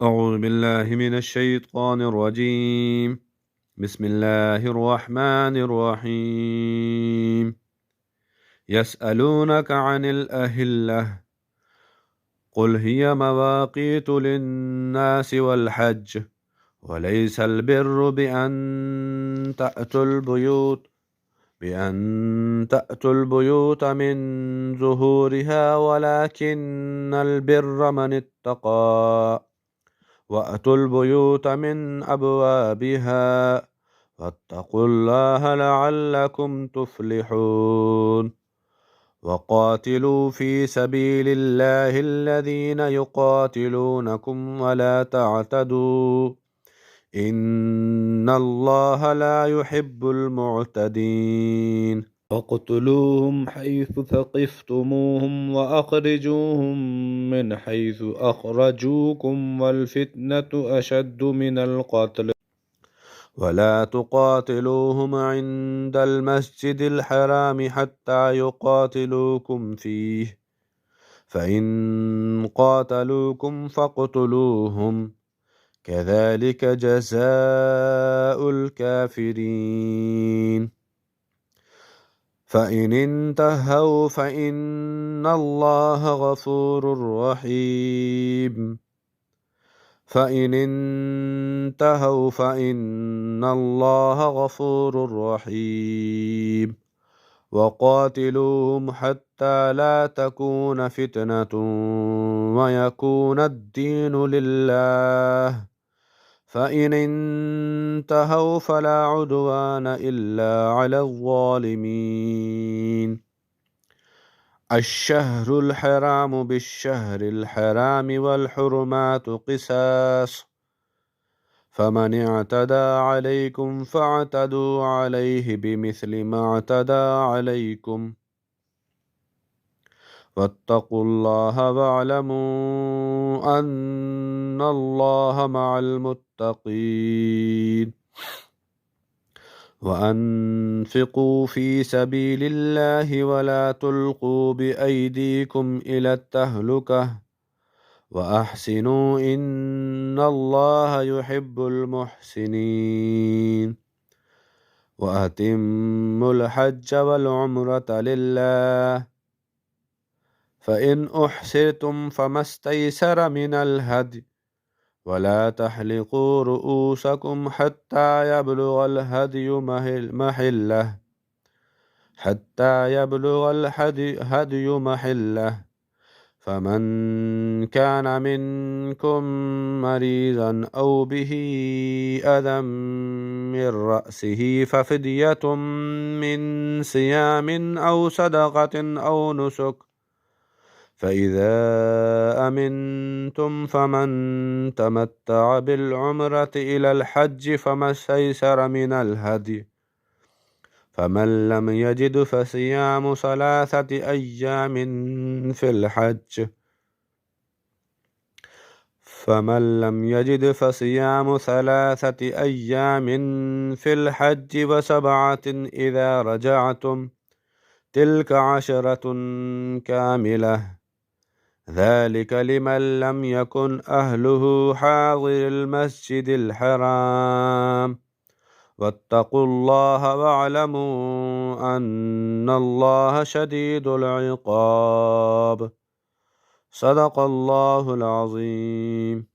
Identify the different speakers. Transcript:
Speaker 1: أعوذ بالله من الشيطان الرجيم. بسم الله الرحمن الرحيم. يسألونك عن الأهلة، قل هي مواقيت للناس والحج، وليس البر بأن تأتوا البيوت من ظهورها، ولكن البر من اتقى. وأتوا البيوت من أبوابها، واتقوا الله لعلكم تفلحون. وقاتلوا في سبيل الله الذين يقاتلونكم ولا تعتدوا، إن الله لا يحب المعتدين. فاقتلوهم حيث ثقفتموهم وأخرجوهم من حيث أخرجوكم، والفتنة أشد من القتل. ولا تقاتلوهم عند المسجد الحرام حتى يقاتلوكم فيه، فإن قاتلوكم فاقتلوهم، كذلك جزاء الكافرين. فإن انتهوا فإن الله غفور رحيم. وقاتلوهم حتى لا تكون فتنة ويكون الدين لله، فإن انتهوا فلا عدوان إلا على الظالمين. الشهر الحرام بالشهر الحرام والحرمات قصاص، فمن اعتدى عليكم فاعتدوا عليه بمثل ما اعتدى عليكم، واتقوا الله واعلموا أن الله مع المتقين. وأنفقوا في سبيل الله ولا تلقوا بأيديكم إلى التهلكة، وأحسنوا إن الله يحب المحسنين. وأتموا الحج والعمرة لله، فإن أحسرتم فما استيسر من الهدي، ولا تحلقوا رؤوسكم حتى يبلغ الهدي محله، فمن كان منكم مريضا أو به أذى من رأسه ففدية من صيام أو صدقة أو نسك، فإذا أمنتم فمن تمتع بالعمرة إلى الحج فما استيسر من الهدي، فمن لم يجد فصيام 3 أيام في الحج و7 إذا رجعتم، تلك 10 كاملة، ذلك لمن لم يكن أهله حاضر المسجد الحرام. واتقوا الله واعلموا أن الله شديد العقاب. صدق الله العظيم.